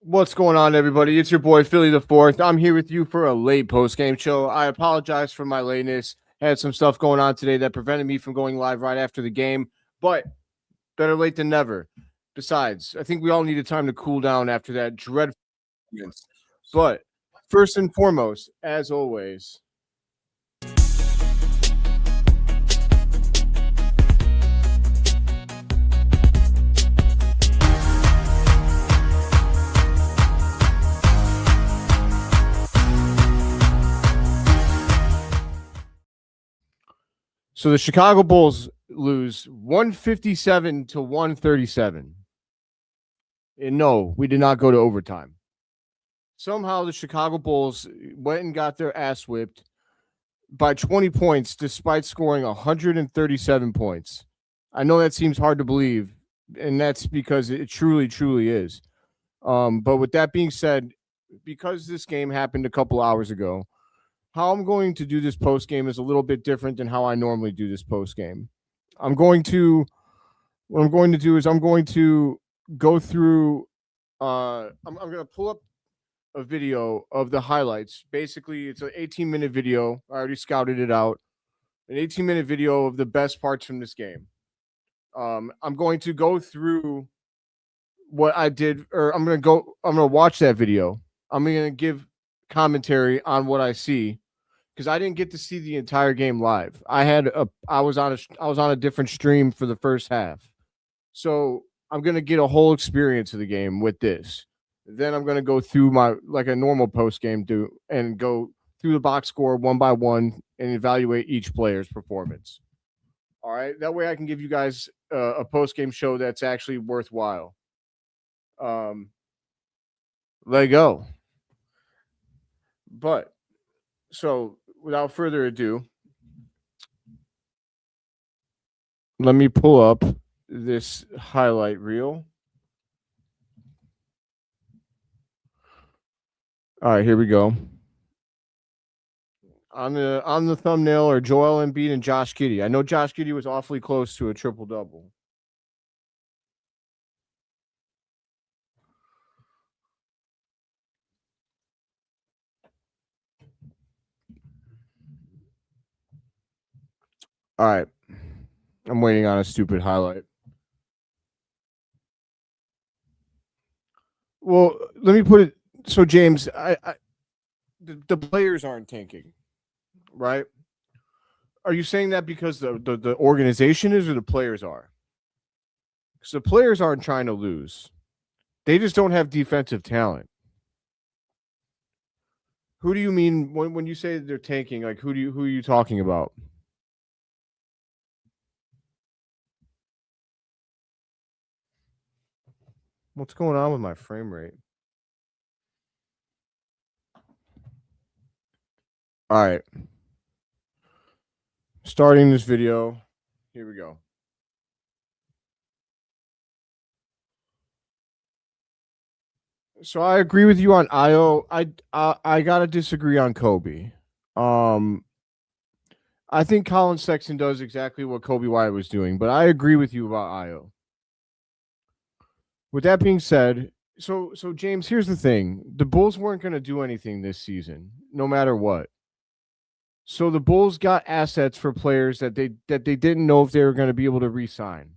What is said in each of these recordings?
What's going on, everybody? It's your boy Philly the Fourth. I'm here with you for a late post-game show. I apologize for my lateness. Had some stuff going on today that prevented me from going live right after the game, but better late than never. Besides, I think we all needed time to cool down after that dreadful performance. But first and foremost, as always, so the Chicago Bulls lose 157 to 137. And no, we did not go to overtime. Somehow the Chicago Bulls went and got their ass whipped by 20 points despite scoring 137 points. I know that seems hard to believe, and that's because it truly, truly is. But with that being said, because this game happened a couple hours ago, how I'm going to do this post game is a little bit different than how I normally do this post game. What I'm going to do is I'm going to go through. I'm going to pull up a video of the highlights. Basically, it's an 18-minute video. I already scouted it out. An 18-minute video of the best parts from this game. I'm going to go through what I did, or I'm going to watch that video. I'm going to give commentary on what I see because I didn't get to see the entire game live. I was on a different stream for the first half. So I'm going to get a whole experience of the game with this. Then I'm going to go through like a normal post game do and go through the box score one by one and evaluate each player's performance. All right. That way I can give you guys a post game show that's actually worthwhile. Let go. But so without further ado, let me pull up this highlight reel. All right, here we go. On the thumbnail are Joel Embiid and Josh Giddey. I know Josh Giddey was awfully close to a triple-double. All right. I'm waiting on a stupid highlight. Well, let me put it so, James, the players aren't tanking, right? Are you saying that because the organization is, or the players are? Because the players aren't trying to lose. They just don't have defensive talent. Who do you mean when you say they're tanking? Like who are you talking about? What's going on with my frame rate? All right. Starting this video. Here we go. So I agree with you on Io. I gotta disagree on Kobe. I think Colin Sexton does exactly what Kobe White was doing, but I agree with you about Io. With that being said, so James, here's the thing: the Bulls weren't going to do anything this season, no matter what. So the Bulls got assets for players that they didn't know if they were going to be able to re-sign.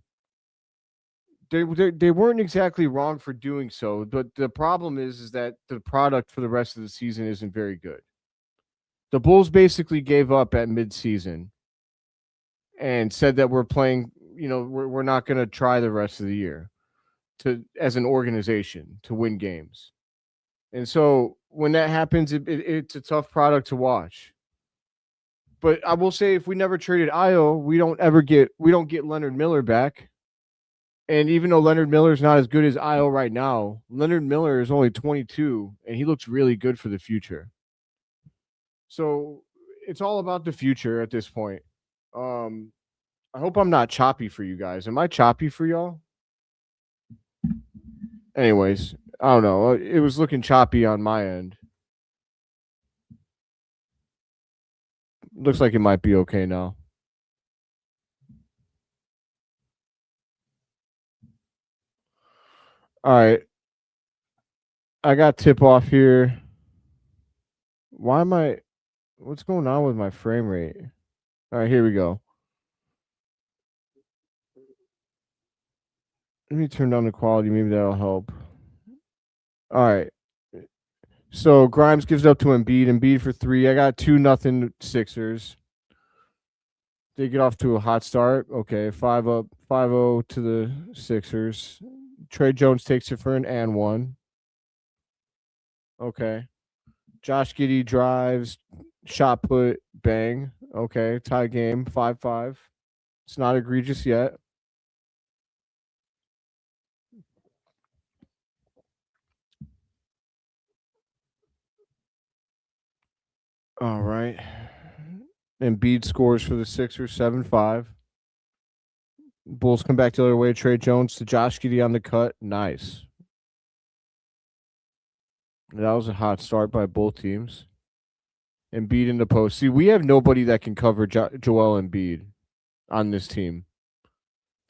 They weren't exactly wrong for doing so, but the problem is that the product for the rest of the season isn't very good. The Bulls basically gave up at midseason and said that we're playing, we're not going to try the rest of the year as an organization to win games. And so when that happens, it's a tough product to watch. But I will say, if we never traded Io, we don't get Leonard Miller back. And even though Leonard Miller is not as good as Io right now, Leonard Miller is only 22, and he looks really good for the future. So it's all about the future at this point. I hope I'm not choppy for you guys. Am I choppy for y'all? Anyways, I don't know. It was looking choppy on my end. Looks like it might be okay now. All right. I got tip off here. Why am I? What's going on with my frame rate? All right, here we go. Let me turn down the quality. Maybe that'll help. All right. So Grimes gives up to Embiid. Embiid for 3. I got 2-0 Sixers. They get off to a hot start. Okay, 5 up, 5-0 to the Sixers. Trey Jones takes it for an and one. Okay. Josh Giddey drives, shot put, bang. Okay, tie game, 5-5. It's not egregious yet. All right. Embiid scores for the Sixers, 7-5. Bulls come back the other way. Trey Jones to Josh Giddey on the cut. Nice. That was a hot start by both teams. Embiid in the post. See, we have nobody that can cover Joel Embiid on this team.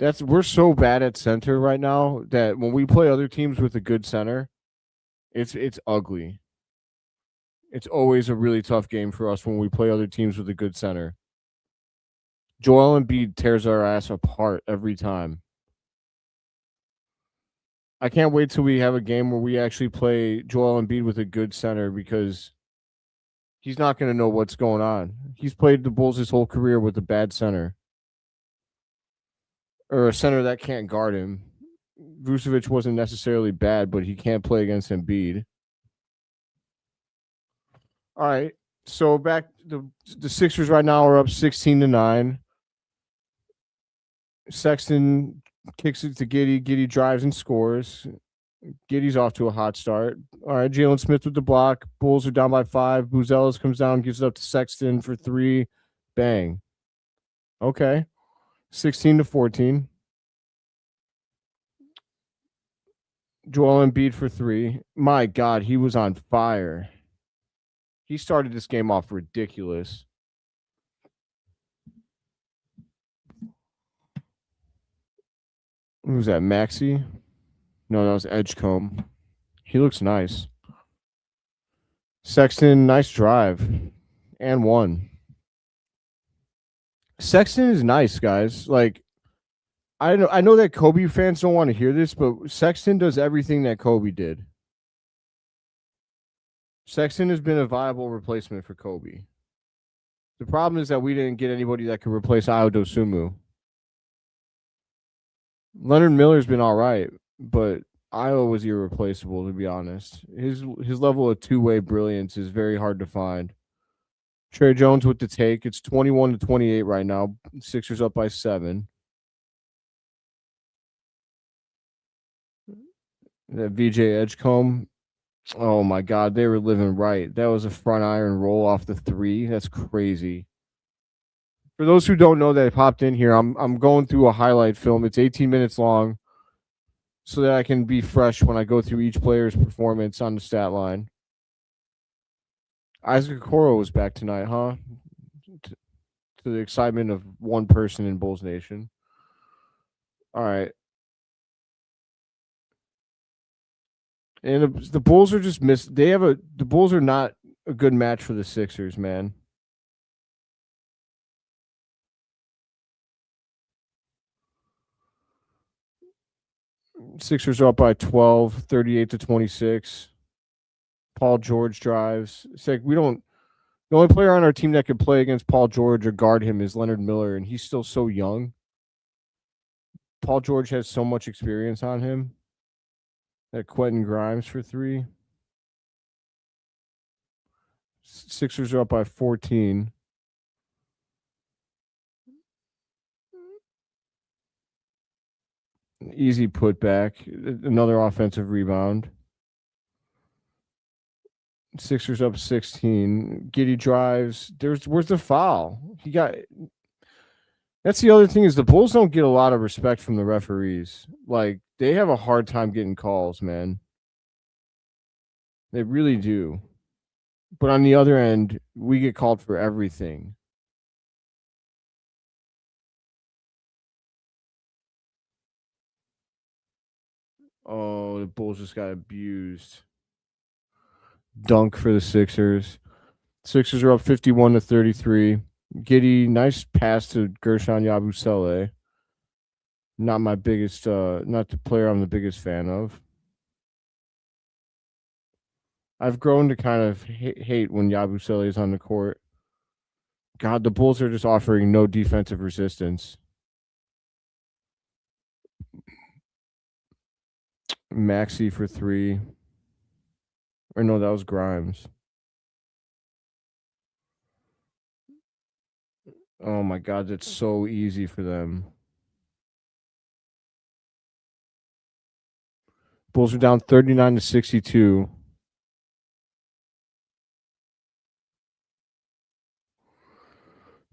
We're so bad at center right now that when we play other teams with a good center, it's ugly. It's always a really tough game for us when we play other teams with a good center. Joel Embiid tears our ass apart every time. I can't wait till we have a game where we actually play Joel Embiid with a good center because he's not going to know what's going on. He's played the Bulls his whole career with a bad center or a center that can't guard him. Vucevic wasn't necessarily bad, but he can't play against Embiid. All right. So back the Sixers right now are up 16-9. Sexton kicks it to Giddey. Giddey drives and scores. Giddey's off to a hot start. All right, Jalen Smith with the block. Bulls are down by 5. Buzelis comes down, gives it up to Sexton for 3. Bang. Okay. 16-14. Joel Embiid for 3. My God, he was on fire. He started this game off ridiculous. Who was that, Maxey? No, that was Edgecombe. He looks nice. Sexton, nice drive. And 1. Sexton is nice, guys. Like, I know that Kobe fans don't want to hear this, but Sexton does everything that Kobe did. Sexton has been a viable replacement for Kobe. The problem is that we didn't get anybody that could replace Ayo Dosunmu. Leonard Miller's been all right, but Ayo was irreplaceable, to be honest. His level of two-way brilliance is very hard to find. Trey Jones with the take. It's 21-28 right now. Sixers up by 7. That VJ Edgecombe. Oh my God, they were living right. That was a front iron roll off the 3. That's crazy. For those who don't know that popped in here, I'm going through a highlight film. It's 18 minutes long, so that I can be fresh when I go through each player's performance on the stat line. Isaac Okoro was back tonight, huh? To the excitement of one person in Bulls Nation. All right. And the Bulls are just the Bulls are not a good match for the Sixers, man. Sixers are up by 12, 38-26. Paul George drives. It's like the only player on our team that could play against Paul George or guard him is Leonard Miller, and he's still so young. Paul George has so much experience on him. That Quentin Grimes for 3. Sixers are up by 14. Easy putback. Another offensive rebound. Sixers up 16. Giddey drives. Where's the foul? That's the other thing is the Bulls don't get a lot of respect from the referees. Like, they have a hard time getting calls, man. They really do. But on the other end, we get called for everything. Oh, the Bulls just got abused. dunk for the Sixers. Sixers are up 51-33. Giddy, nice pass to Gershon Yabusele. Not my biggest, not the player I'm the biggest fan of. I've grown to kind of hate when Yabusele is on the court. God, the Bulls are just offering no defensive resistance. Maxey for 3. Or no, that was Grimes. Oh my God, that's so easy for them. Bulls are down 39-62.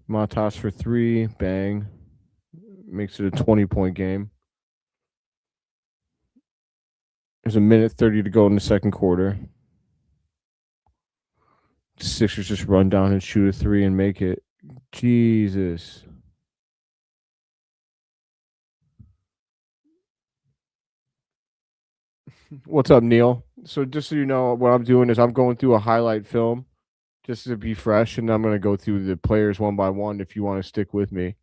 Matas for 3. Bang. Makes it a 20-point game. There's a minute 30 to go in the second quarter. The Sixers just run down and shoot a 3 and make it. Jesus. What's up, Neil? So just so you know, what I'm doing is I'm going through a highlight film just to be fresh, and I'm going to go through the players one by one if you want to stick with me.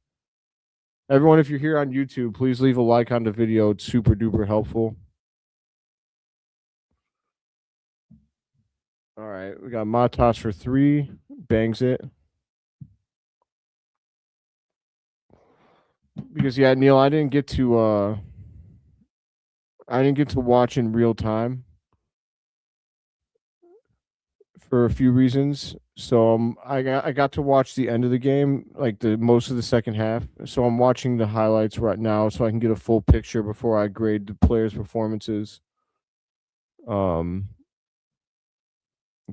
Everyone, if you're here on YouTube, please leave a like on the video. It's super duper helpful. All right, we got Matas for 3. Bangs it. Because yeah, Neil, I didn't get to watch in real time for a few reasons. So I got to watch the end of the game, like the most of the second half. So I'm watching the highlights right now so I can get a full picture before I grade the players' performances.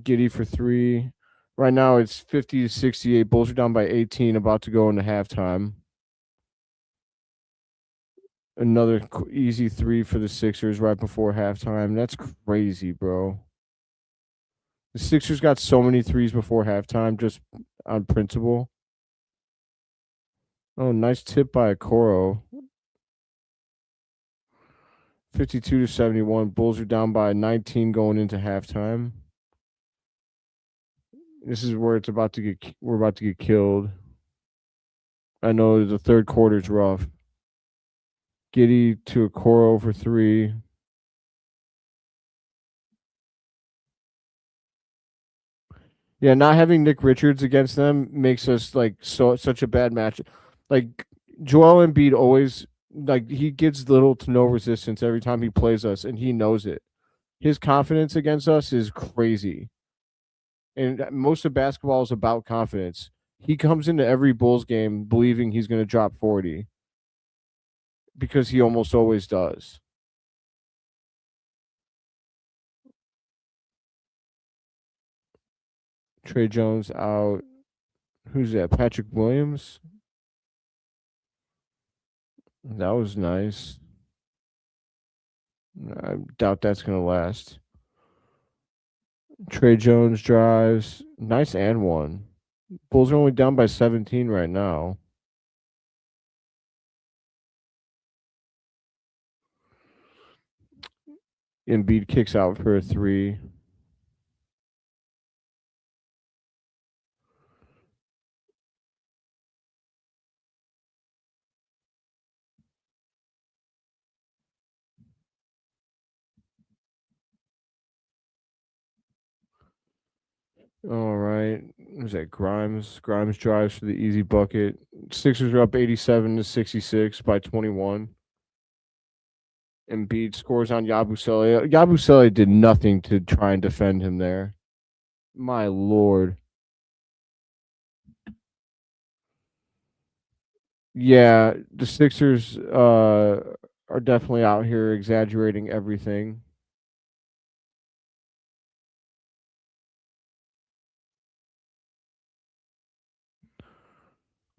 Giddy for 3. Right now it's 50-68. Bulls are down by 18, about to go into halftime. Another easy 3 for the Sixers right before halftime. That's crazy, bro. The Sixers got so many threes before halftime just on principle. Oh, nice tip by Okoro. 52-71. Bulls are down by 19 going into halftime. This is where we're about to get killed. I know the third quarter's rough. Giddy to Okoro for 3. Yeah, not having Nick Richards against them makes us like such a bad match. Like Joel Embiid always he gets little to no resistance every time he plays us, and he knows it. His confidence against us is crazy. And most of basketball is about confidence. He comes into every Bulls game believing he's going to drop 40 because he almost always does. Trey Jones out. Who's that? Patrick Williams? That was nice. I doubt that's going to last. Trey Jones drives. Nice and one. Bulls are only down by 17 right now. Embiid kicks out for a 3. All right. Who's that? Grimes. Grimes drives for the easy bucket. Sixers are up 87-66 by 21. Embiid scores on Yabusele. Yabusele did nothing to try and defend him there. My lord. Yeah, the Sixers are definitely out here exaggerating everything.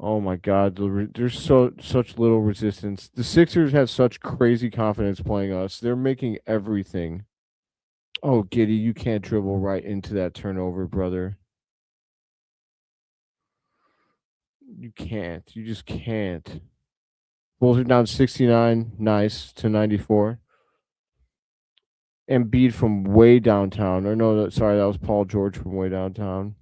Oh my God, there's such little resistance. The Sixers have such crazy confidence playing us. They're making everything. Oh, Giddy, you can't dribble right into that turnover, brother. You can't. You just can't. Bulls are down 69, nice, to 94. Embiid from way downtown. Or no, sorry, that was Paul George from way downtown.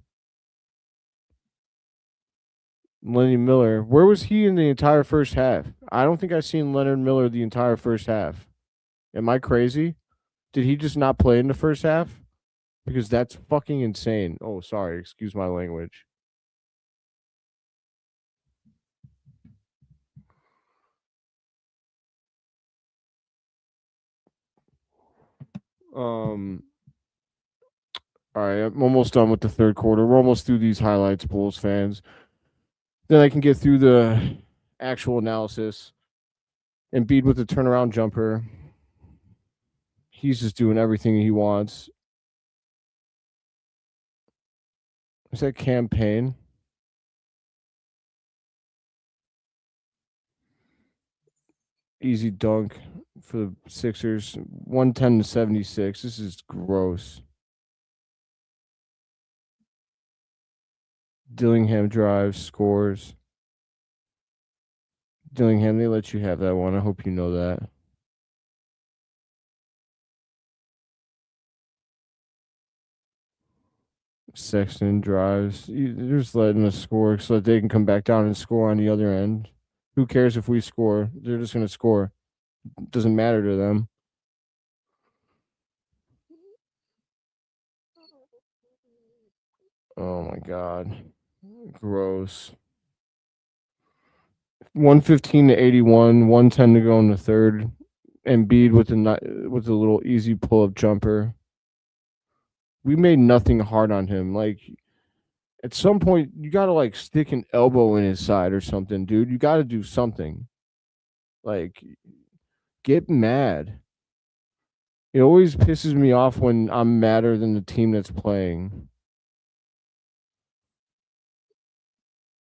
Lenny Miller. Where was he in the entire first half? I don't think I've seen Leonard Miller the entire first half. Am I crazy? Did he just not play in the first half? Because that's fucking insane. Oh, sorry. Excuse my language. Um. All right, I'm almost done with the third quarter. We're almost through these highlights, Bulls fans. Then I can get through the actual analysis. Embiid with the turnaround jumper. He's just doing everything he wants. Is that campaign? Easy dunk for the Sixers. 110 to 76. This is gross. Dillingham drives, scores. Dillingham, they let you have that one. I hope you know that. Sexton drives. They're just letting us score so that they can come back down and score on the other end. Who cares if we score? They're just going to score. It doesn't matter to them. Oh my god. Gross. 115 to 81, 110 to go in the third. Embiid with a little easy pull-up jumper. We made nothing hard on him. Like at some point you got to like stick an elbow in his side or something, dude. You got to do something. Like get mad. It always pisses me off when I'm madder than the team that's playing.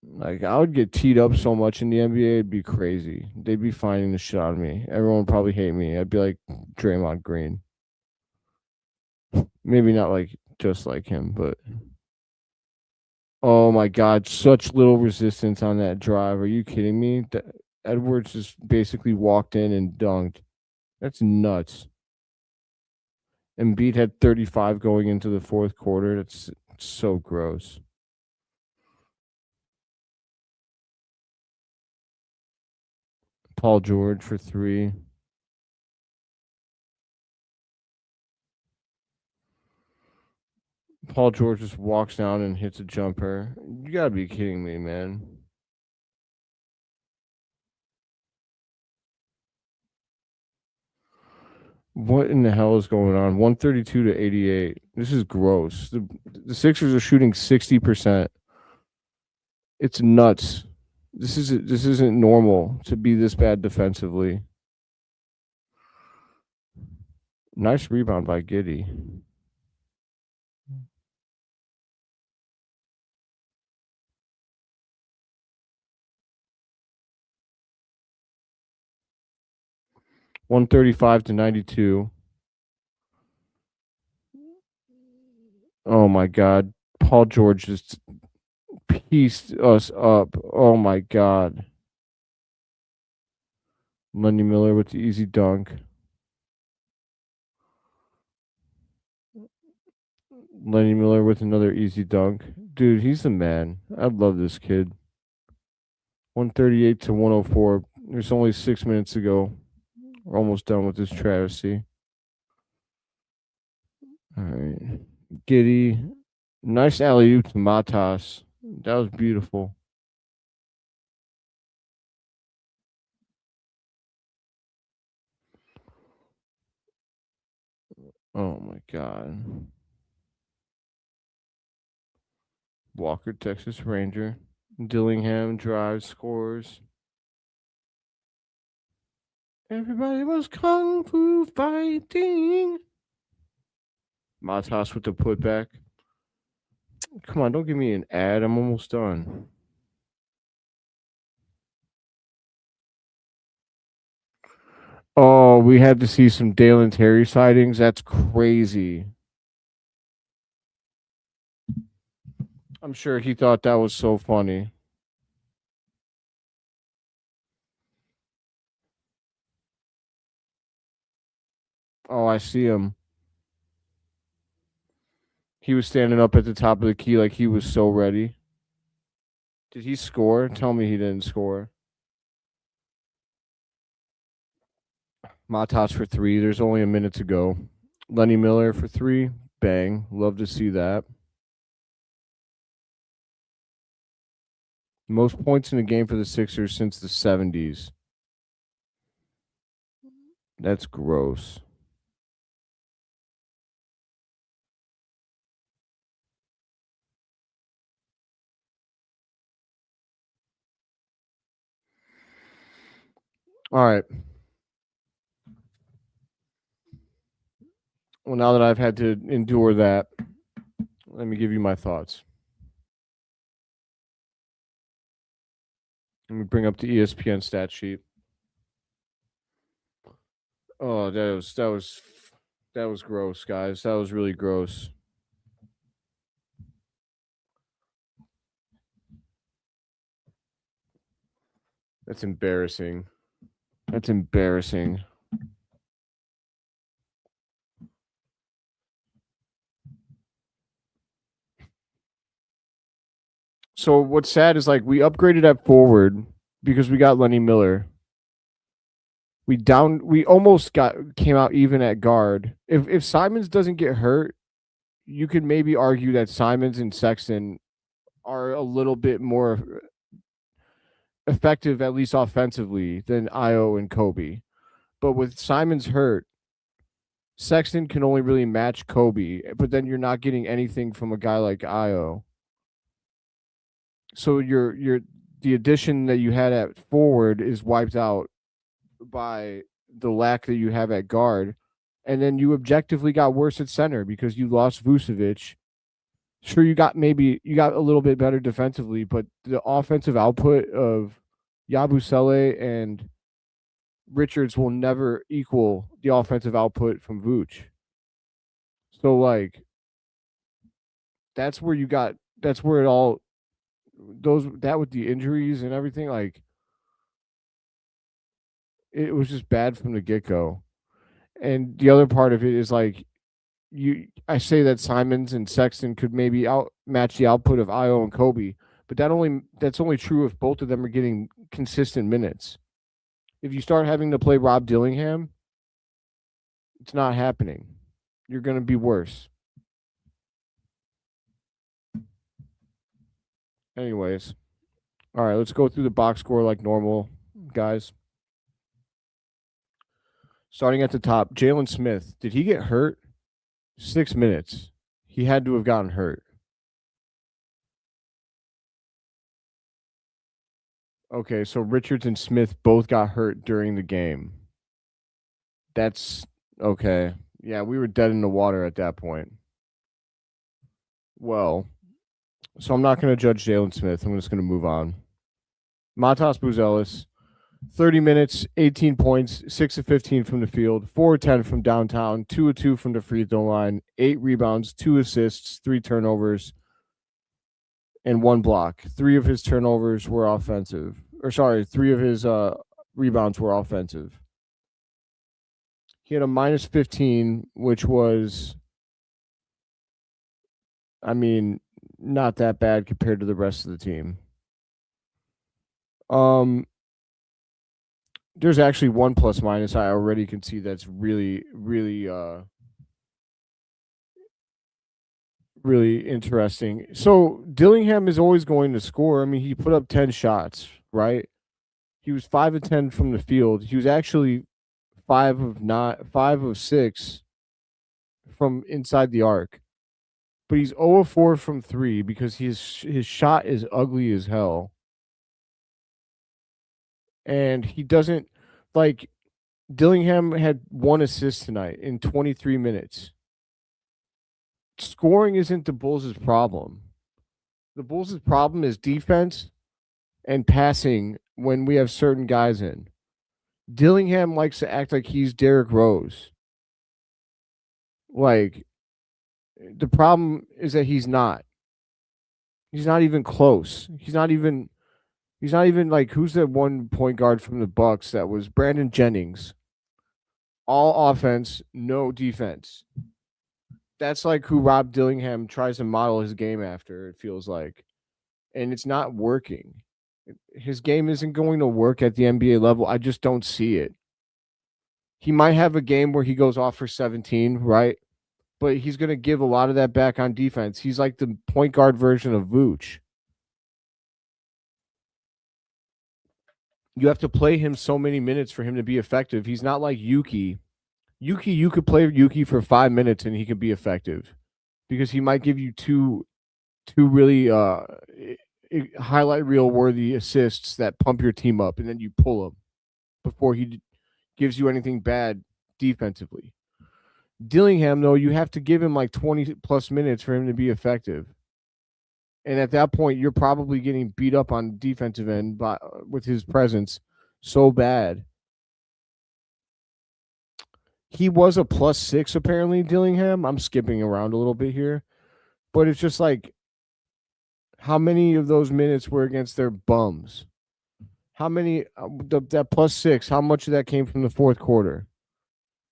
Like I would get teed up so much in the NBA, it'd be crazy. They'd be finding the shit out of me. Everyone would probably hate me. I'd be like Draymond Green. Maybe not like just like him, but oh my god, such little resistance on that drive. Are you kidding me? Edwards just basically walked in and dunked. That's nuts. Embiid had 35 going into the fourth quarter. That's so gross. Paul George for three. Paul George just walks down and hits a jumper. You gotta be kidding me, man. What in the hell is going on? 132 to 88. This is gross. The Sixers are shooting 60%. It's nuts. This isn't normal to be this bad defensively. Nice rebound by Giddy. $135 to 92. Oh my god. Paul George just pieced us up. Oh my god. Lenny Miller with the easy dunk. Lenny Miller with another easy dunk. Dude, he's the man. I love this kid. 138 to 104. There's only 6 minutes to go. We're almost done with this travesty. All right. Giddy. Nice alley oop to Matas. That was beautiful. Oh my god. Walker, Texas Ranger. Dillingham drives, scores. Everybody was kung fu fighting. Matas with the putback. Come on, don't give me an ad. I'm almost done. Oh, we had to see some Dalen Terry sightings. That's crazy. I'm sure he thought that was so funny. Oh, I see him. He was standing up at the top of the key like he was so ready. Did he score? Tell me he didn't score. Matas for 3. There's only a minute to go. Lenny Miller for 3. Bang. Love to see that. Most points in a game for the Sixers since the 70s. That's gross. All right. Well, now that I've had to endure that, let me give you my thoughts. Let me bring up the ESPN stat sheet. Oh, that was gross, guys. That was really gross. That's embarrassing. That's embarrassing. So what's sad is like we upgraded at forward because we got Lenny Miller. We almost came out even at guard. If Simons doesn't get hurt, you could maybe argue that Simons and Sexton are a little bit more effective, at least offensively, than Io and Kobe. But with Simons hurt, Sexton can only really match Kobe, but then you're not getting anything from a guy like Io. So the addition that you had at forward is wiped out by the lack that you have at guard. And then you objectively got worse at center because you lost Vucevic. Sure, you got a little bit better defensively, but the offensive output of Yabusele and Richards will never equal the offensive output from Vooch. So like that's where it all that with the injuries and everything, like it was just bad from the get-go. And the other part of it is like I say that Simons and Sexton could maybe outmatch the output of Io and Kobe, but that's only true if both of them are getting consistent minutes. If you start having to play Rob Dillingham, it's not happening. You're going to be worse. Anyways, all right, let's go through the box score like normal, guys. Starting at the top, Jalen Smith. Did he get hurt? 6 minutes. He had to have gotten hurt. Okay, so Richards and Smith both got hurt during the game. That's okay. Yeah, we were dead in the water at that point. Well, so I'm not going to judge Jalen Smith. I'm just going to move on. Matas Buzelis, 30 minutes, 18 points, 6 of 15 from the field, 4 of 10 from downtown, 2 of 2 from the free throw line, 8 rebounds, 2 assists, 3 turnovers, and 1 block. 3 of his turnovers were offensive. 3 of his rebounds were offensive. He had a minus 15, which was, I mean, not that bad compared to the rest of the team. There's actually 1 plus minus I already can see that's really, really, really interesting. So Dillingham is always going to score. I mean, he put up 10 shots, right? He was 5 of 10 from the field. He was actually 5 of 6 from inside the arc. But he's 0 of 4 from 3 because his shot is ugly as hell. And he doesn't like Dillingham had 1 assist tonight in 23 minutes. Scoring isn't the Bulls' problem. The Bulls' problem is defense and passing when we have certain guys in. Dillingham likes to act like he's Derrick Rose. Like, the problem is that he's not. He's not even close. He's not even like, who's that one point guard from the Bucks that was Brandon Jennings? All offense, no defense. that's like who Rob Dillingham tries to model his game after, it feels like. And it's not working. His game isn't going to work at the NBA level. I just don't see it. He might have a game where he goes off for 17, right? But he's going to give a lot of that back on defense. He's like the point guard version of Vooch. You have to play him so many minutes for him to be effective. He's not like Yuki. You could play Yuki for 5 minutes and he could be effective because he might give you two really highlight reel worthy assists that pump your team up, and then you pull him before he gives you anything bad defensively. Dillingham, though, you have to give him like 20 plus minutes for him to be effective. And at that point, you're probably getting beat up on the defensive end with his presence so bad. He was a +6, apparently, Dillingham. I'm skipping around a little bit here. But it's just like, how many of those minutes were against their bums? How many, that +6, how much of that came from the fourth quarter?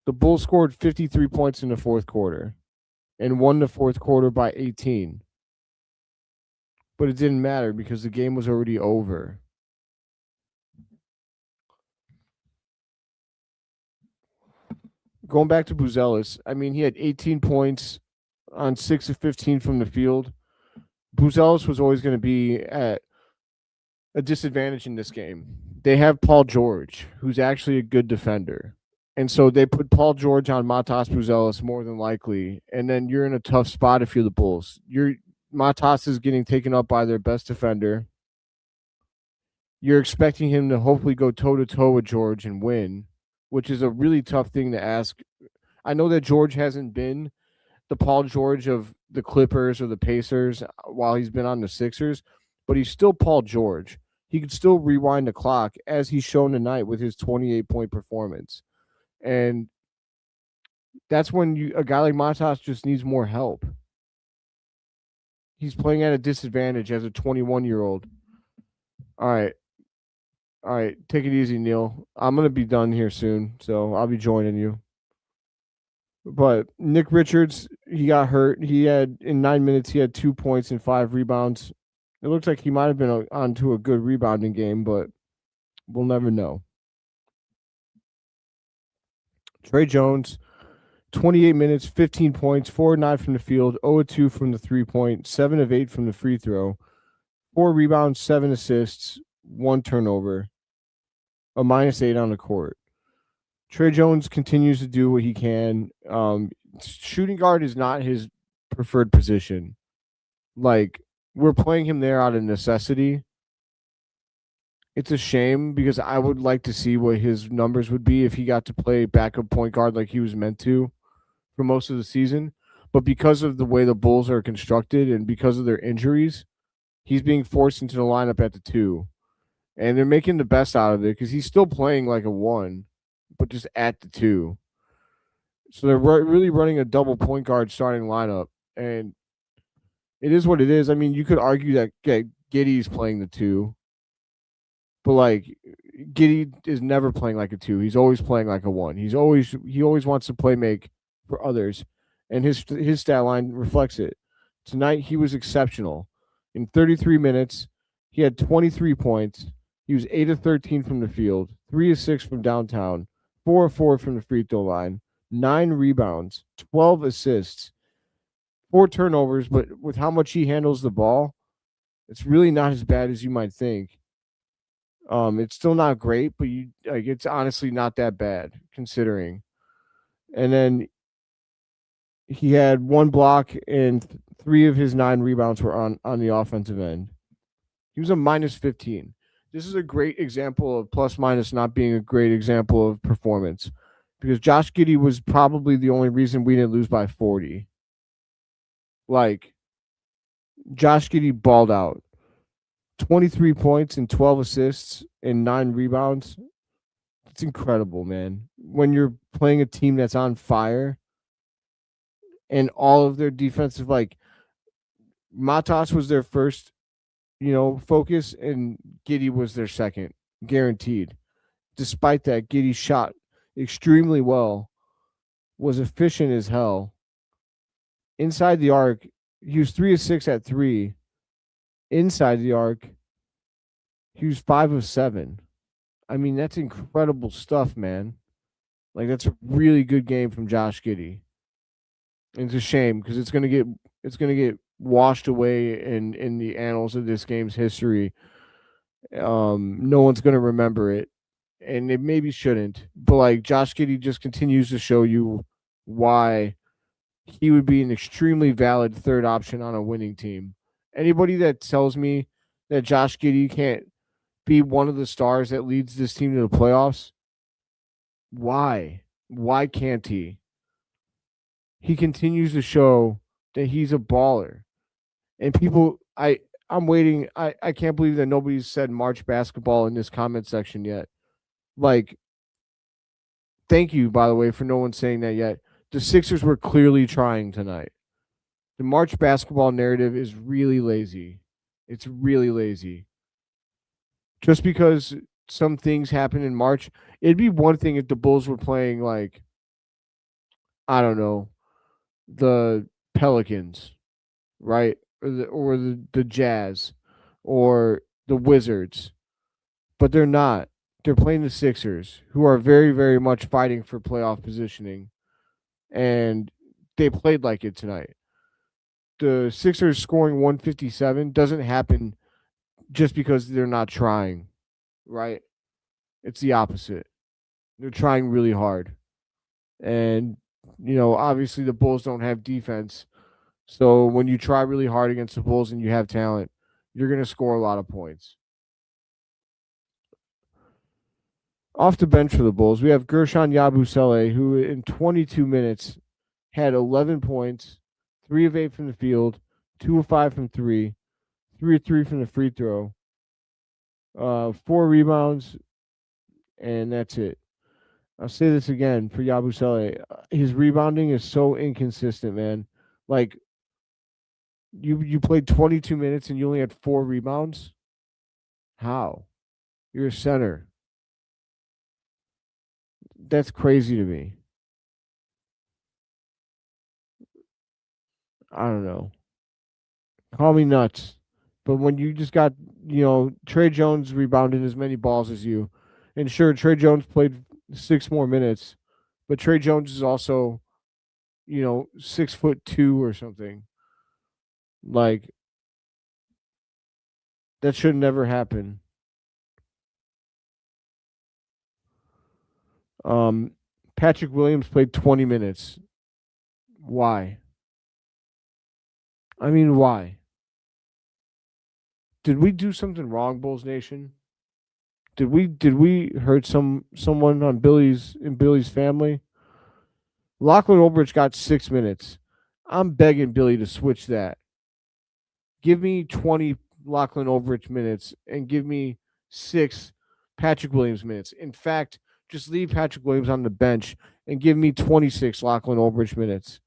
The Bulls scored 53 points in the fourth quarter and won the fourth quarter by 18. But it didn't matter because the game was already over. Going back to Buzelis, I mean, he had 18 points on 6 of 15 from the field. Buzelis was always going to be at a disadvantage in this game. They have Paul George, who's actually a good defender. And so they put Paul George on Matas Buzelis more than likely. And then you're in a tough spot if you're the Bulls. Matas is getting taken up by their best defender. You're expecting him to hopefully go toe-to-toe with George and win, which is a really tough thing to ask. I know that George hasn't been the Paul George of the Clippers or the Pacers while he's been on the Sixers, but he's still Paul George. He could still rewind the clock, as he's shown tonight with his 28-point performance. And that's when a guy like Matas just needs more help. He's playing at a disadvantage as a 21-year-old. All right. Take it easy, Neil. I'm going to be done here soon, so I'll be joining you. But Nick Richards, he got hurt. In 9 minutes, he had 2 points and 5 rebounds. It looks like he might have been on to a good rebounding game, but we'll never know. Trey Jones, 28 minutes, 15 points, 4 of 9 from the field, 0 of 2 from the 3-point, 7 of 8 from the free throw, 4 rebounds, 7 assists, 1 turnover, a -8 on the court. Trey Jones continues to do what he can. Shooting guard is not his preferred position. Like, we're playing him there out of necessity. It's a shame because I would like to see what his numbers would be if he got to play backup point guard like he was meant to for most of the season. But because of the way the Bulls are constructed and because of their injuries, he's being forced into the lineup at the 2. And they're making the best out of it because he's still playing like a 1, but just at the 2. So they're really running a double point guard starting lineup. And it is what it is. I mean, you could argue that Giddey's playing the 2. But like, Giddey is never playing like a 2. He's always playing like a 1. He always wants to play make for others, and his stat line reflects it. Tonight he was exceptional. In 33 minutes, he had 23 points. He was 8 of 13 from the field, 3 of 6 from downtown, 4 of 4 from the free throw line, 9 rebounds, 12 assists, 4 turnovers. But with how much he handles the ball, it's really not as bad as you might think. It's still not great, but it's honestly not that bad considering. And then he had 1 block and 3 of his 9 rebounds were on the offensive end. He was a -15. This is a great example of plus minus not being a great example of performance because Josh Giddey was probably the only reason we didn't lose by 40. Like, Josh Giddey balled out. 23 points and 12 assists and 9 rebounds. It's incredible, man. When you're playing a team that's on fire and all of their defensive, like, Matas was their first, focus, and Giddey was their second, guaranteed. Despite that, Giddey shot extremely well, was efficient as hell, Inside the arc, he was 3 of 6 at 3. Inside the arc, he was 5 of 7. I mean, that's incredible stuff, man. Like, that's a really good game from Josh Giddey. And it's a shame because it's gonna get washed away in the annals of this game's history. No one's gonna remember it, and it maybe shouldn't. But like Josh Giddey just continues to show you why he would be an extremely valid third option on a winning team. Anybody that tells me that Josh Giddey can't be one of the stars that leads this team to the playoffs, why? Why can't he? He continues to show that he's a baller. And people I'm waiting. I can't believe that nobody's said March basketball in this comment section yet. Like, thank you, by the way, for no one saying that yet. The Sixers were clearly trying tonight. The March basketball narrative is really lazy. It's really lazy. Just because some things happen in March, it'd be one thing if the Bulls were playing like, I don't know, the Pelicans, right? Or the Jazz or the Wizards. But they're not. They're playing the Sixers, who are very, very much fighting for playoff positioning. And they played like it tonight. The Sixers scoring 157 doesn't happen just because they're not trying, right? It's the opposite. They're trying really hard. And, obviously the Bulls don't have defense. So when you try really hard against the Bulls and you have talent, you're going to score a lot of points. Off the bench for the Bulls, we have Gershon Yabusele, who in 22 minutes had 11 points, 3 of 8 from the field, 2 of 5 from 3, 3 of 3 from the free throw, 4 rebounds, and that's it. I'll say this again for Yabusele. His rebounding is so inconsistent, man. Like, you played 22 minutes and you only had 4 rebounds? How? You're a center. That's crazy to me. I don't know. Call me nuts. But when you just got, Trey Jones rebounded as many balls as you, and sure, Trey Jones played 6 more minutes, but Trey Jones is also, 6'2" or something. Like, that should never happen. Patrick Williams played 20 minutes. Why? I mean, why? Did we do something wrong, Bulls Nation? Did we hurt someone on Billy's family? Lachlan Olbrich got 6 minutes. I'm begging Billy to switch that. Give me 20 Lachlan Olbrich minutes and give me 6 Patrick Williams minutes. In fact, just leave Patrick Williams on the bench and give me 26 Lachlan Olbrich minutes.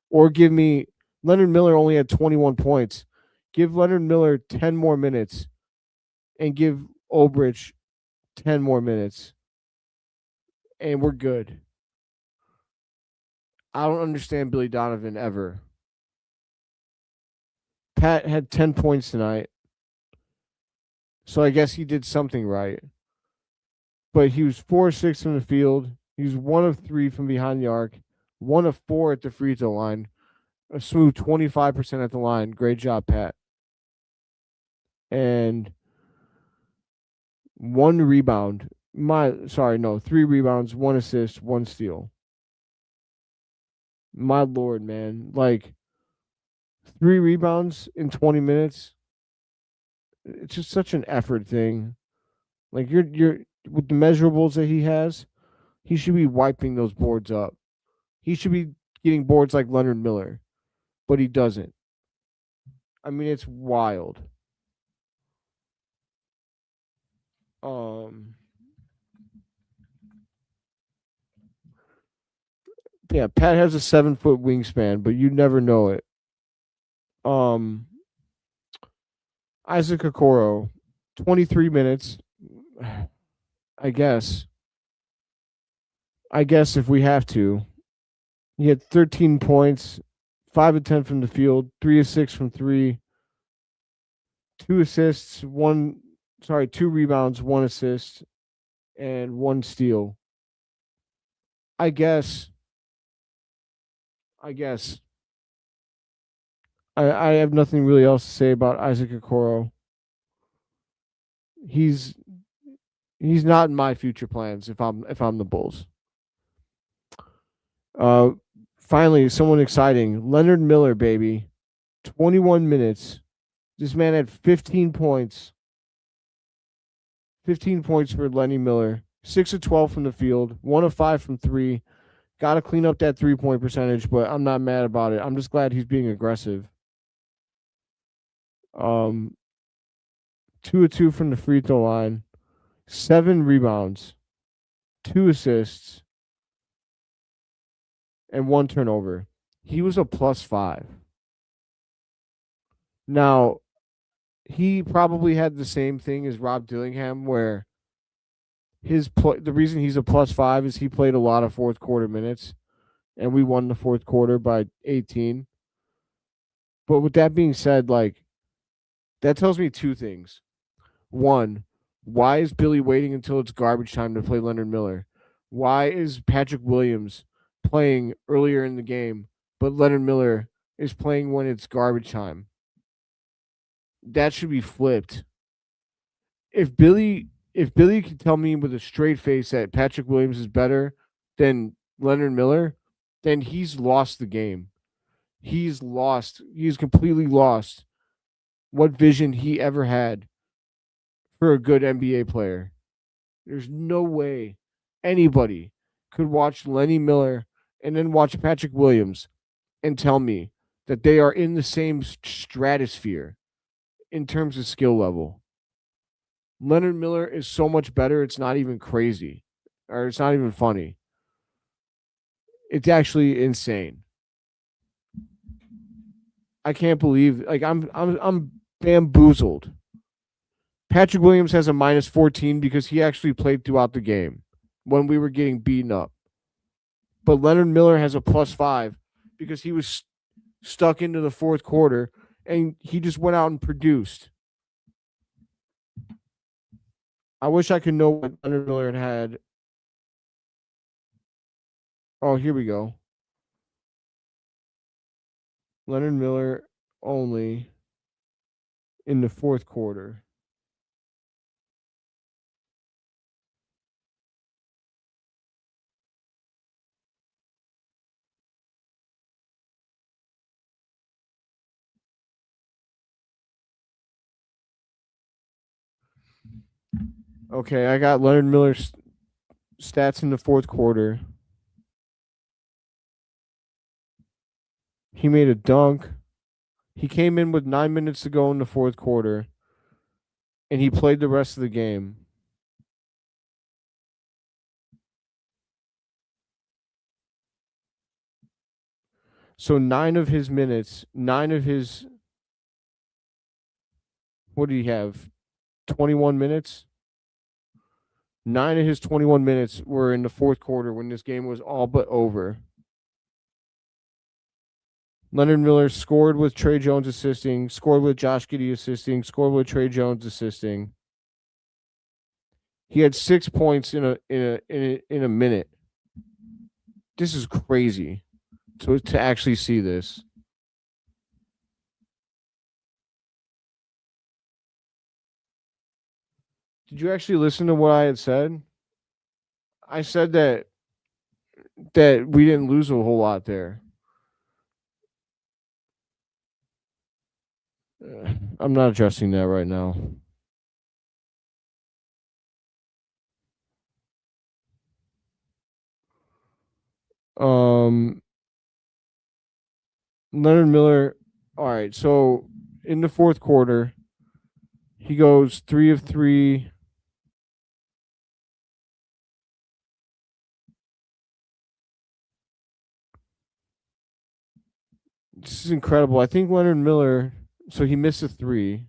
Or give me Leonard Miller only had 21 points. Give Leonard Miller 10 more minutes and give Olbrich 10 more minutes. And we're good. I don't understand Billy Donovan ever. Pat had 10 points tonight. So I guess he did something right. But he was 4 of 6 from the field. He was 1 of 3 from behind the arc. 1 of 4 at the free throw line. A smooth 25% at the line. Great job, Pat. And 1 rebound. 3 rebounds, 1 assist, 1 steal. My Lord, man. Like, 3 rebounds in 20 minutes. It's just such an effort thing. Like, you're with the measurables that he has, he should be wiping those boards up. He should be getting boards like Leonard Miller, but he doesn't. I mean, it's wild. Yeah, Pat has a 7-foot wingspan, but you never know it. Isaac Okoro, 23 minutes. I guess if we have to. He had 13 points, 5 of 10 from the field, 3 of 6 from 3, 2 assists, 2 rebounds, 1 assist, and 1 steal. I guess I have nothing really else to say about Isaac Okoro. He's not in my future plans if I'm the Bulls. Finally, someone exciting. Leonard Miller, baby. 21 minutes. This man had 15 points. 15 points for Lenny Miller. 6 of 12 from the field. 1 of 5 from 3. Got to clean up that 3-point percentage, but I'm not mad about it. I'm just glad he's being aggressive. 2 of 2 from the free throw line. 7 rebounds. 2 assists. And 1 turnover. He was a +5. Now, he probably had the same thing as Rob Dillingham, where the reason he's a +5 is he played a lot of fourth quarter minutes, and we won the fourth quarter by 18. But with that being said, like, that tells me 2 things. 1, why is Billy waiting until it's garbage time to play Leonard Miller? Why is Patrick Williams playing earlier in the game, but Leonard Miller is playing when it's garbage time? That should be flipped. If Billy could tell me with a straight face that Patrick Williams is better than Leonard Miller, then he's lost the game. He's completely lost what vision he ever had for a good NBA player. There's no way anybody could watch Lenny Miller and then watch Patrick Williams and tell me that they are in the same stratosphere in terms of skill level. Leonard Miller is so much better, it's not even crazy, or it's not even funny. It's actually insane. I can't believe, like, I'm bamboozled. Patrick Williams has a -14 because he actually played throughout the game when we were getting beaten up. But Leonard Miller has a +5 because he was stuck into the fourth quarter and he just went out and produced. I wish I could know what Leonard Miller had. Oh, here we go. Leonard Miller only in the fourth quarter. Okay, I got Leonard Miller's stats in the fourth quarter. He made a dunk. He came in with 9 minutes to go in the fourth quarter, and he played the rest of the game. So 9 of his, what do you have? 21 minutes? 9 of his 21 minutes were in the fourth quarter when this game was all but over. Leonard Miller scored with Trey Jones assisting, scored with Josh Giddey assisting, scored with Trey Jones assisting. He had 6 points in a minute. This is crazy to actually see this. Did you actually listen to what I had said? I said that we didn't lose a whole lot there. I'm not addressing that right now. Leonard Miller. All right, so in the fourth quarter, he goes 3 of 3. This is incredible. I think Leonard Miller. So he missed a 3.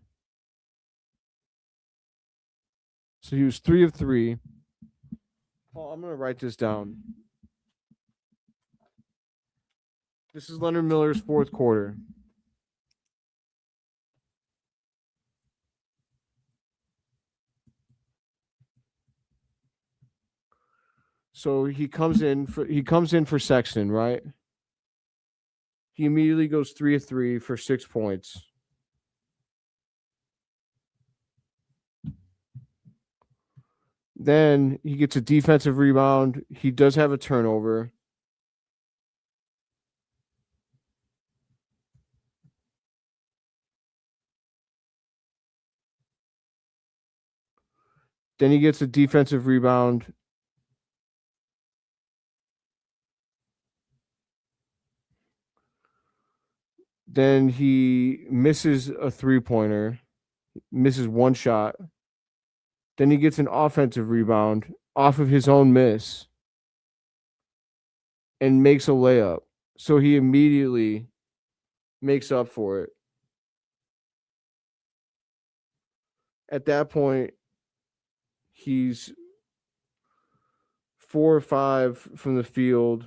So he was 3 of 3. Oh, I'm gonna write this down. This is Leonard Miller's fourth quarter. So he comes in for Sexton, right? He immediately goes 3 of 3 for 6 points. Then he gets a defensive rebound. He does have a turnover. Then he gets a defensive rebound. Then he misses a 3-pointer, misses one shot. Then he gets an offensive rebound off of his own miss and makes a layup. So he immediately makes up for it. At that point, he's 4 or 5 from the field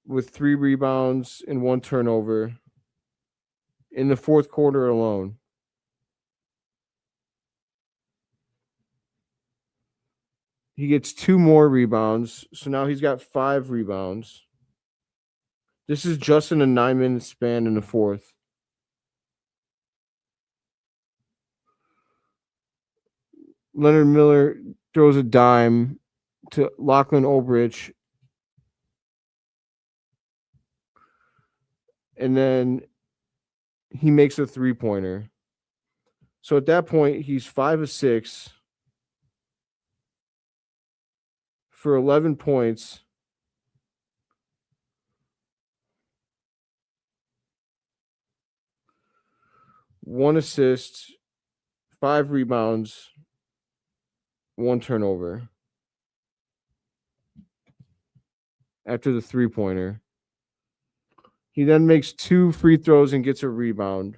with 3 rebounds and 1 turnover in the fourth quarter alone. He gets 2 more rebounds, so now he's got 5 rebounds. This is just in a 9-minute span in the fourth. Leonard Miller throws a dime to Lachlan Ulbrich, and then he makes a 3-pointer. So at that point, he's 5 of 6 for 11 points. One assist, 5 rebounds, 1 turnover after the 3-pointer. He then makes 2 free throws and gets a rebound.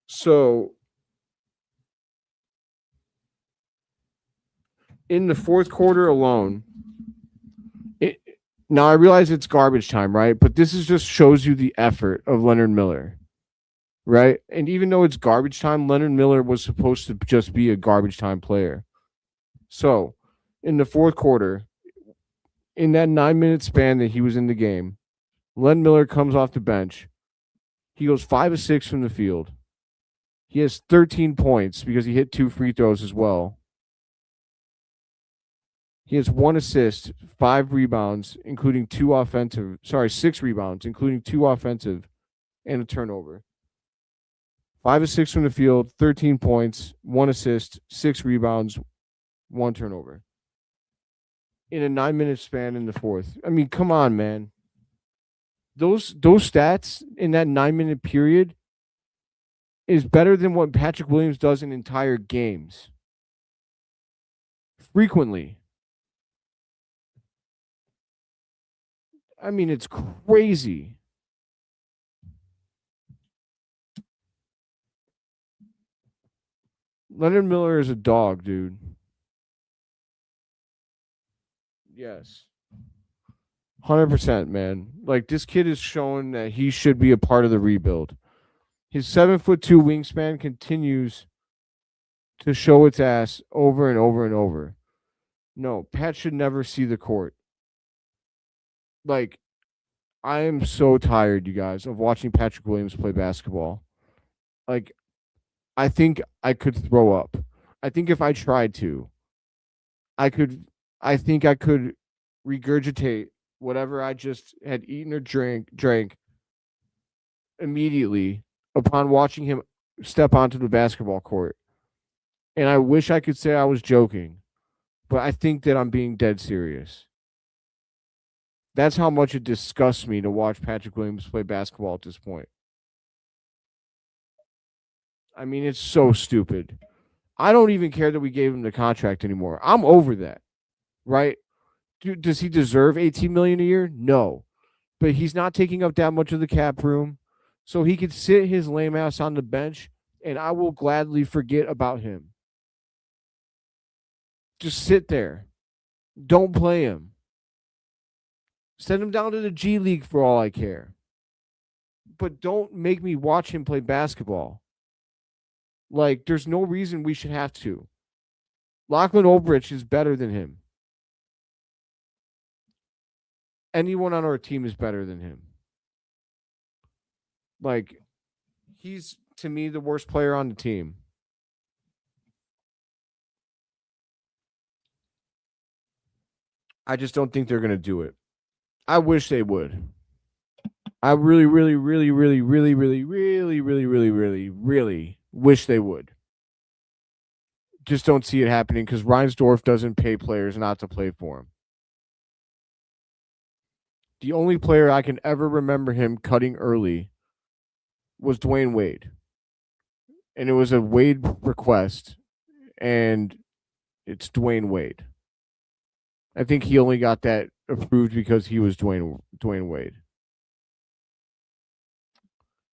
So in the fourth quarter alone, now I realize it's garbage time, right? But this is just shows you the effort of Leonard Miller, right? And even though it's garbage time, Leonard Miller was supposed to just be a garbage time player. So in the fourth quarter, in that 9-minute span that he was in the game, Len Miller comes off the bench. He goes 5 of 6 from the field. He has 13 points because he hit 2 free throws as well. He has 1 assist, 5 rebounds, including 6 rebounds, including 2 offensive and a turnover. 5 of 6 from the field, 13 points, 1 assist, 6 rebounds, 1 turnover. In a 9-minute span in the fourth. I mean, come on, man. Those stats in that 9-minute period is better than what Patrick Williams does in entire games. Frequently. I mean, it's crazy. Leonard Miller is a dog, dude. Yes. 100%, man. Like, this kid is showing that he should be a part of the rebuild. His 7'2" wingspan continues to show its ass over and over and over. No, Pat should never see the court. Like, I am so tired, you guys, of watching Patrick Williams play basketball. Like, I think I could throw up. I think if I tried to, I think I could regurgitate whatever I just had eaten or drank immediately upon watching him step onto the basketball court. And I wish I could say I was joking, but I think that I'm being dead serious. That's how much it disgusts me to watch Patrick Williams play basketball at this point. I mean, it's so stupid. I don't even care that we gave him the contract anymore. I'm over that, right? Does he deserve $18 million a year? No, but he's not taking up that much of the cap room, so he could sit his lame ass on the bench, and I will gladly forget about him. Just sit there. Don't play him. Send him down to the G League for all I care. But don't make me watch him play basketball. Like, there's no reason we should have to. Lachlan Olbrich is better than him. Anyone on our team is better than him. Like, he's, to me, the worst player on the team. I just don't think they're going to do it. I wish they would. I really, really, really, really, really, really, really, really, really, really, really wish they would. Just don't see it happening because Reinsdorf doesn't pay players not to play for him. The only player I can ever remember him cutting early was Dwayne Wade. And it was a Wade request, and it's Dwayne Wade. I think he only got that approved because he was Dwayne Wade.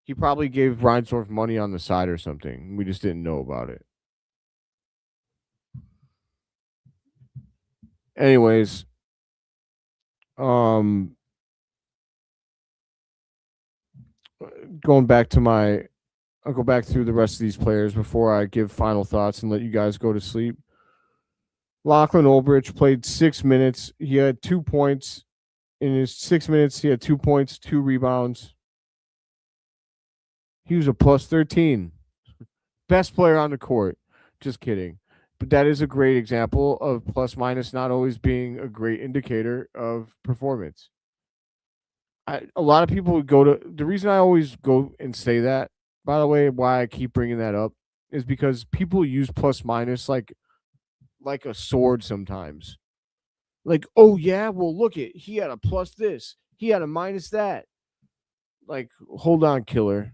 He probably gave Reinsdorf money on the side or something. We just didn't know about it. Anyways, going back to I'll go back through the rest of these players before I give final thoughts and let you guys go to sleep. Lachlan Olbrich played 6 minutes. He had 2 points. In his 6 minutes, he had 2 points, 2 rebounds. He was a plus 13. Best player on the court. Just kidding. But that is a great example of plus minus not always being a great indicator of performance. A lot of people would go to the reason I always go and say that, by the way, why I keep bringing that up is because people use plus minus like a sword sometimes. Like, oh yeah, well look it, he had a plus this, he had a minus that. Like, hold on, killer.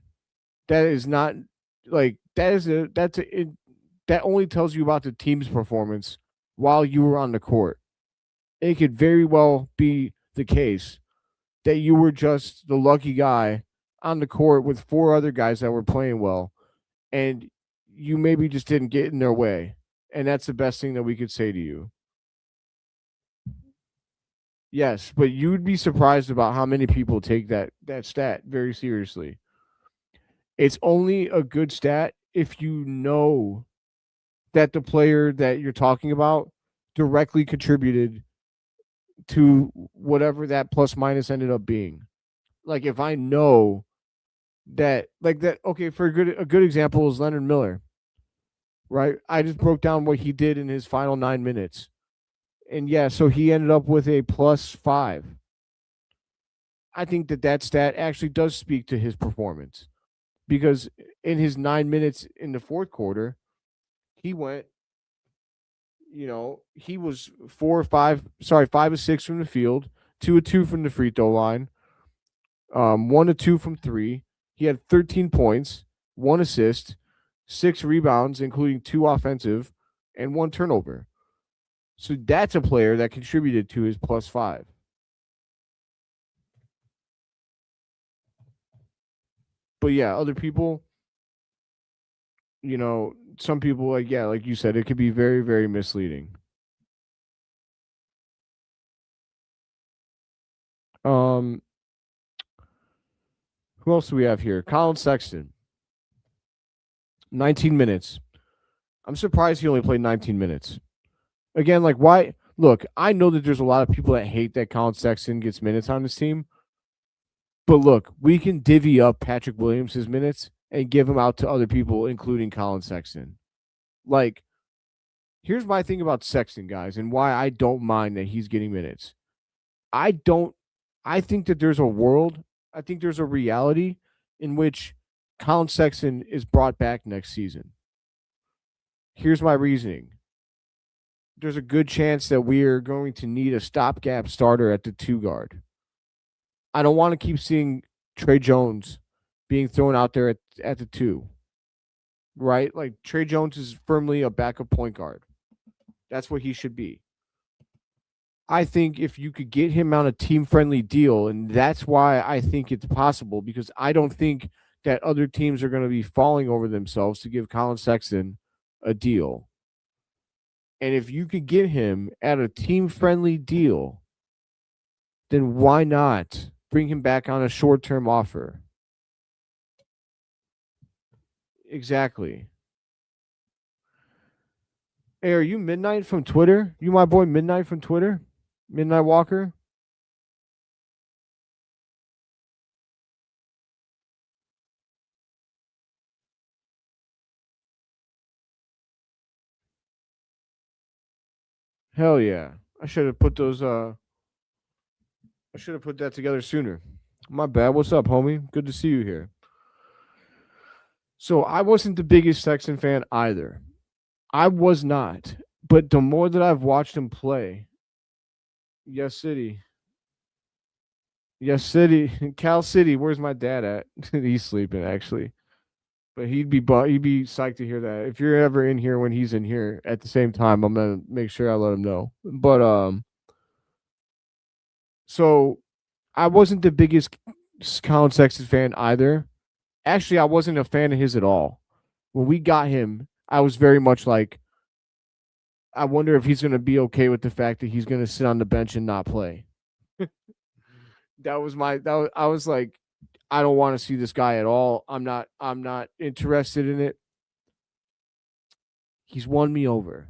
That is not like that only tells you about the team's performance while you were on the court. It could very well be the case that you were just the lucky guy on the court with 4 other guys that were playing well, and you maybe just didn't get in their way. And that's the best thing that we could say to you. Yes, but you would be surprised about how many people take that stat very seriously. It's only a good stat if you know that the player that you're talking about directly contributed to whatever that plus minus ended up being. Like, if I know that, like that, okay, for a good example is Leonard Miller, right? I just broke down what he did in his final 9 minutes. And yeah, so he ended up with a plus 5. I think that stat actually does speak to his performance because in his 9 minutes in the fourth quarter, he went, he was 5 of 6 from the field, 2 of 2 from the free throw line, 1 of 2 from 3. He had 13 points, 1 assist, 6 rebounds, including 2 offensive, and 1 turnover. So that's a player that contributed to his plus 5. But yeah, other people, some people, like you said, it could be very, very misleading. Who else do we have here? Colin Sexton, 19 minutes. I'm surprised he only played 19 minutes. Again, like, why? Look, I know that there's a lot of people that hate that Colin Sexton gets minutes on this team. But look, we can divvy up Patrick Williams' minutes and give them out to other people, including Colin Sexton. Like, here's my thing about Sexton, guys, and why I don't mind that he's getting minutes. I think that there's a reality in which Colin Sexton is brought back next season. Here's my reasoning. There's a good chance that we are going to need a stopgap starter at the 2 guard. I don't want to keep seeing Trey Jones being thrown out there at the 2. Right? Like, Trey Jones is firmly a backup point guard. That's what he should be. I think if you could get him on a team-friendly deal, and that's why I think it's possible, because I don't think that other teams are going to be falling over themselves to give Colin Sexton a deal. And if you could get him at a team-friendly deal, then why not bring him back on a short-term offer? Exactly. Hey, are you Midnight from Twitter? You my boy Midnight from Twitter? Midnight Walker? Hell yeah. I should have put those I should have put that together sooner. My bad. What's up, homie? Good to see you here. So I wasn't the biggest Sexton fan either. I was not. But the more that I've watched him play, yes, City. Yes, City. Cal City. Where's my dad at? He's sleeping actually. But he'd be psyched to hear that. If you're ever in here when he's in here at the same time, I'm gonna make sure I let him know. But so I wasn't the biggest Colin Sexton fan either. Actually, I wasn't a fan of his at all. When we got him, I was very much like, I wonder if he's gonna be okay with the fact that he's gonna sit on the bench and not play. I was like, I don't want to see this guy at all. I'm not interested in it. He's won me over.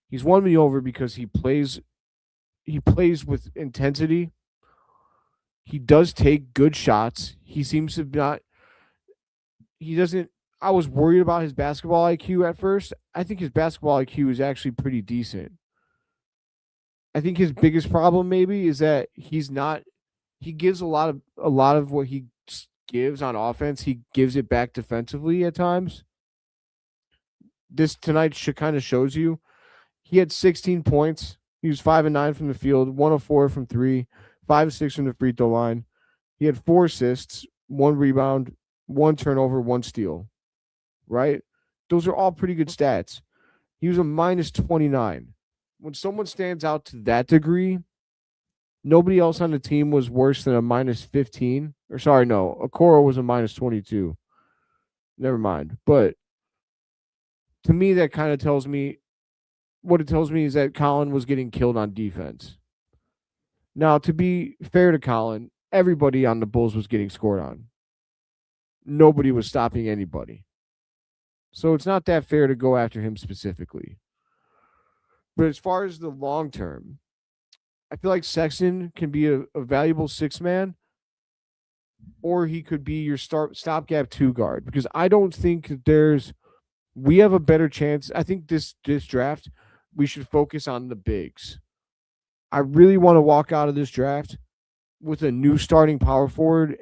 He's won me over because he plays with intensity. He does take good shots. He seems to not he doesn't I was worried about his basketball IQ at first. I think his basketball IQ is actually pretty decent. I think his biggest problem maybe is that he gives a lot of what he gives on offense, he gives it back defensively at times. This tonight kind of shows you. He had 16 points. He was 5 and 9 from the field, 104 from 3, 5 of 6 from the free throw line. He had 4 assists, 1 rebound, 1 turnover, 1 steal. Right? Those are all pretty good stats. He was a minus 29. When someone stands out to that degree, nobody else on the team was worse than a minus 15. Or sorry, no, Okoro was a minus 22. Never mind. But to me, that kind of tells me what it tells me is that Colin was getting killed on defense. Now, to be fair to Colin, everybody on the Bulls was getting scored on. Nobody was stopping anybody. So it's not that fair to go after him specifically. But as far as the long term, I feel like Sexton can be a valuable 6 man, or he could be your stopgap 2 guard. Because I don't think we have a better chance. I think this draft we should focus on the bigs. I really want to walk out of this draft with a new starting power forward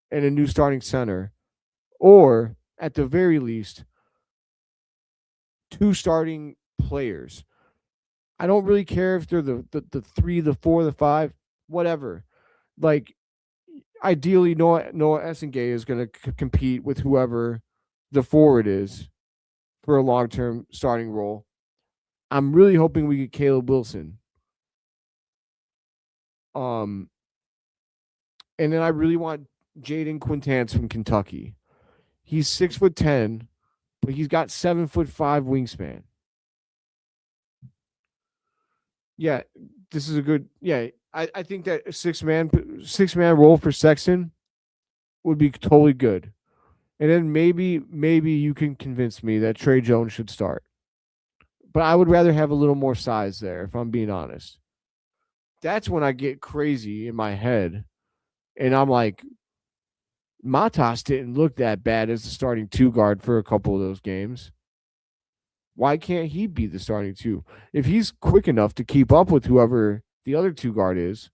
and a new starting center, or at the very least, 2 starting players. I don't really care if they're the 3, the 4, the 5, whatever. Like, ideally, Noah Essengay is going to compete with whoever the forward is for a long term starting role. I'm really hoping we get Caleb Wilson. And then I really want Jaden Quintance from Kentucky. He's 6'10", but he's got 7'5" wingspan. Yeah, this is a good. Yeah, I think that a 6 man role for Sexton would be totally good. And then maybe you can convince me that Trey Jones should start. But I would rather have a little more size there, if I'm being honest. That's when I get crazy in my head, and I'm like, Matas didn't look that bad as the starting 2 guard for a couple of those games. Why can't he be the starting 2? If he's quick enough to keep up with whoever the other 2 guard is,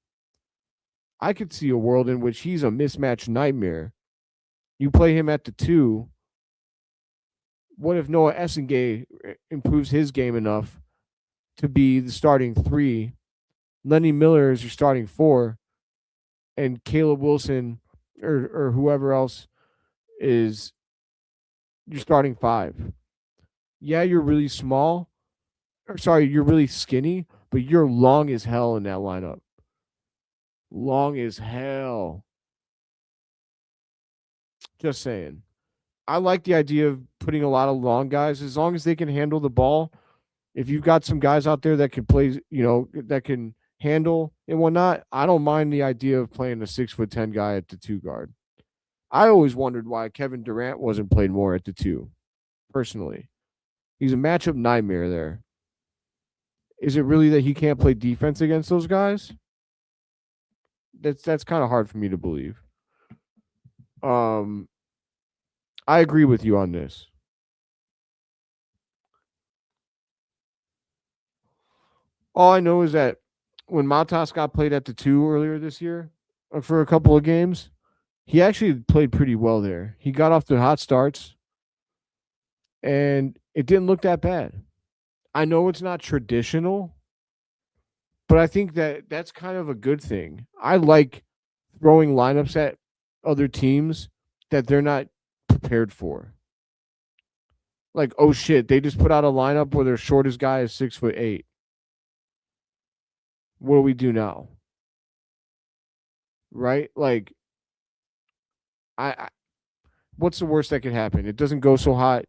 I could see a world in which he's a mismatch nightmare. You play him at the 2. What if Noah Essengay improves his game enough to be the starting 3? Lenny Miller is your starting 4, and Caleb Wilson or whoever else is your starting 5. Yeah, you're really small. Or sorry, you're really skinny, but you're long as hell in that lineup. Long as hell. Just saying. I like the idea of putting a lot of long guys as long as they can handle the ball. If you've got some guys out there that can play, that can handle and whatnot, I don't mind the idea of playing a 6'10" guy at the 2 guard. I always wondered why Kevin Durant wasn't played more at the 2. Personally, he's a matchup nightmare there. Is it really that he can't play defense against those guys? That's kind of hard for me to believe. I agree with you on this. All I know is that when Matas got played at the 2 earlier this year for a couple of games, he actually played pretty well there. He got off the hot starts, and it didn't look that bad. I know it's not traditional, but I think that that's kind of a good thing. I like throwing lineups at other teams that they're not prepared for. Like, oh shit, they just put out a lineup where their shortest guy is 6'8". What do we do now? Right? Like, I what's the worst that could happen? It doesn't go so hot.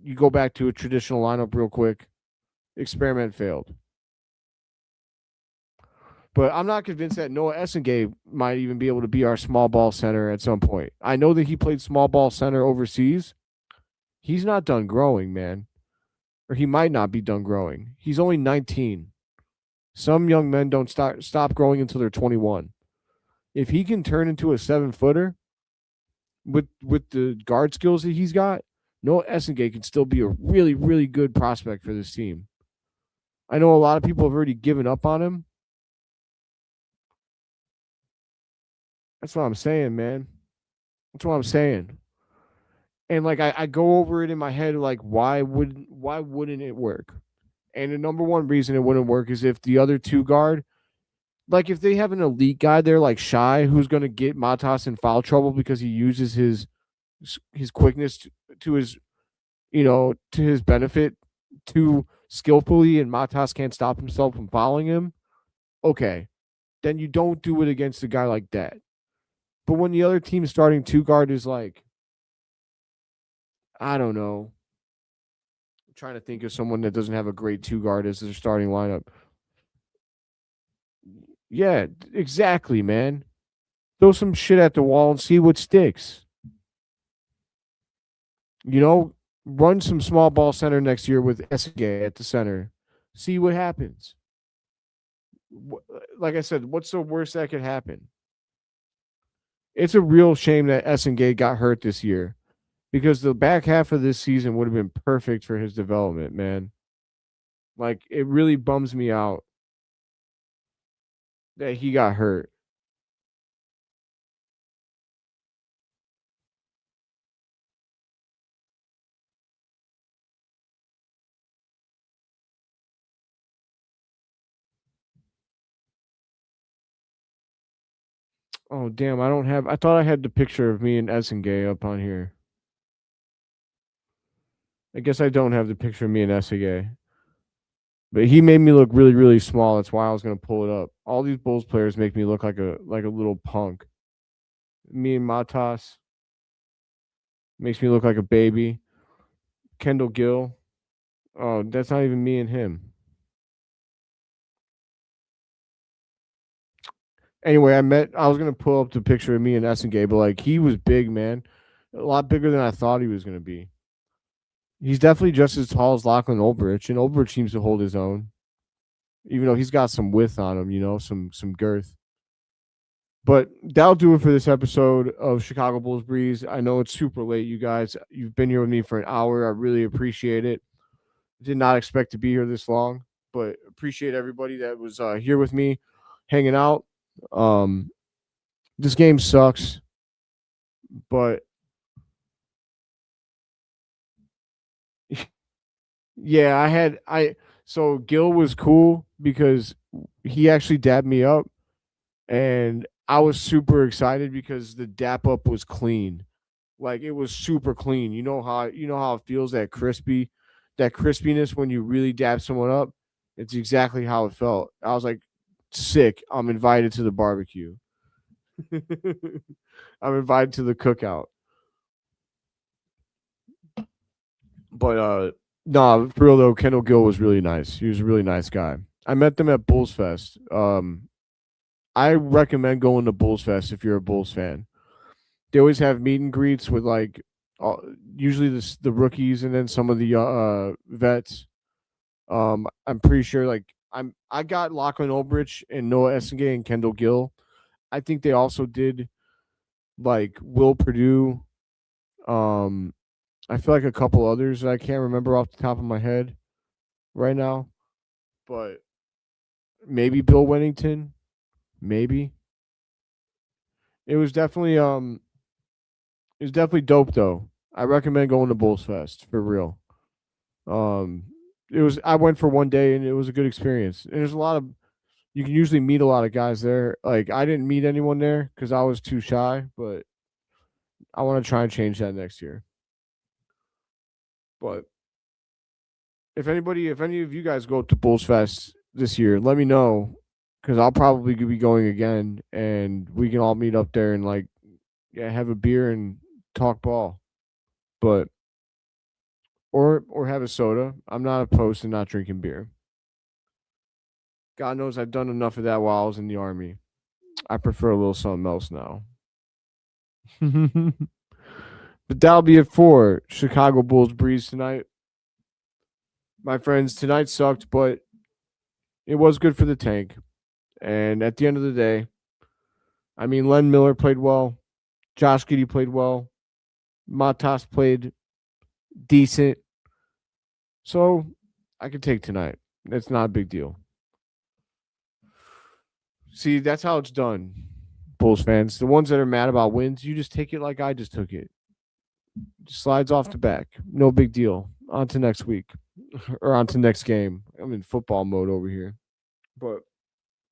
You go back to a traditional lineup real quick. Experiment failed. But I'm not convinced that Noah Essengay might even be able to be our small ball center at some point. I know that he played small ball center overseas. He's not done growing, man. Or he might not be done growing. He's only 19. Some young men don't stop growing until they're 21. If he can turn into a 7-footer with the guard skills that he's got, Noah Essengay can still be a really, really good prospect for this team. I know a lot of people have already given up on him. That's what I'm saying, man. That's what I'm saying. And like I go over it in my head, like why wouldn't it work? And the number one reason it wouldn't work is if the other 2 guard, like if they have an elite guy there like Shy, who's going to get Matas in foul trouble because he uses his quickness to his, to his benefit too skillfully, and Matas can't stop himself from fouling him. Okay, then you don't do it against a guy like that. But when the other team's starting 2 guard is like, I don't know. I'm trying to think of someone that doesn't have a great 2 guard as their starting lineup. Yeah, exactly, man. Throw some shit at the wall and see what sticks. Run some small ball center next year with Essengay at the center. See what happens. Like I said, what's the worst that could happen? It's a real shame that Essengay got hurt this year, because the back half of this season would have been perfect for his development, man. Like, it really bums me out that he got hurt. Oh, damn, I thought I had the picture of me and Essengay up on here. I guess I don't have the picture of me and Essengay. But he made me look really, really small. That's why I was gonna pull it up. All these Bulls players make me look like a little punk. Me and Matas makes me look like a baby. Kendall Gill. Oh, that's not even me and him. Anyway, I was gonna pull up the picture of me and Essengay, but like he was big, man. A lot bigger than I thought he was gonna be. He's definitely just as tall as Lachlan Ulbrich, and Ulbrich seems to hold his own. Even though he's got some width on him, some girth. But that'll do it for this episode of Chicago Bulls Breeze. I know it's super late, you guys. You've been here with me for an hour. I really appreciate it. Did not expect to be here this long, but appreciate everybody that was here with me, hanging out. This game sucks, but yeah, so Gil was cool because he actually dabbed me up, and I was super excited because the dap up was clean. Like, it was super clean. You know how it feels, that crispiness when you really dab someone up. It's exactly how it felt. I was like, sick. I'm invited to the barbecue. I'm invited to the cookout. But No, for real though, Kendall Gill was really nice. He was a really nice guy. I met them at Bulls Fest. I recommend going to Bulls Fest if you're a Bulls fan. They always have meet and greets with like uh, usually the rookies and then some of the vets. I'm pretty sure like I got Lachlan Ulbrich and Noah Essengay and Kendall Gill. I think they also did like Will Purdue. Um, I feel like a couple others that I can't remember off the top of my head right now, but maybe Bill Wennington, maybe. It was definitely it was definitely dope though. I recommend going to Bulls Fest for real. Um, it was I went for one day and it was a good experience. And there's a lot of you can usually meet a lot of guys there. Like I didn't meet anyone there because I was too shy, but I want to try and change that next year. But if any of you guys go to Bulls Fest this year, let me know because I'll probably be going again, and we can all meet up there and like yeah have a beer and talk ball. But or have a soda. I'm not opposed to not drinking beer. God knows I've done enough of that while I was in the army. I prefer a little something else now. But that'll be it for Chicago Bulls Breeze tonight. My friends, tonight sucked, but it was good for the tank. And at the end of the day, I mean, Len Miller played well. Josh Giddey played well. Matas played decent. So I can take tonight. It's not a big deal. See, that's how it's done, Bulls fans. The ones that are mad about wins, you just take it like I just took it. Slides off the back. No big deal. On to next week or on to next game. I'm in football mode over here. But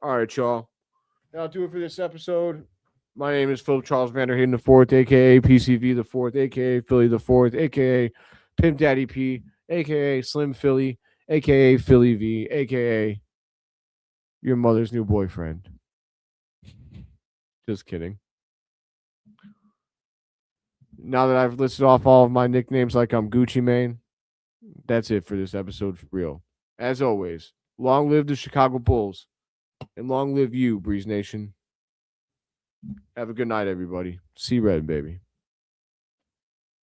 all right, y'all. That'll do it for this episode. My name is Philip Charles Vanderhayden the fourth, aka PCV the fourth, aka Philly the fourth, aka Pimp Daddy P, aka Slim Philly, aka Philly V, aka your mother's new boyfriend. Just kidding. Now that I've listed off all of my nicknames like I'm Gucci Mane, that's it for this episode for real. As always, long live the Chicago Bulls and long live you, Breeze Nation. Have a good night, everybody. See red, baby.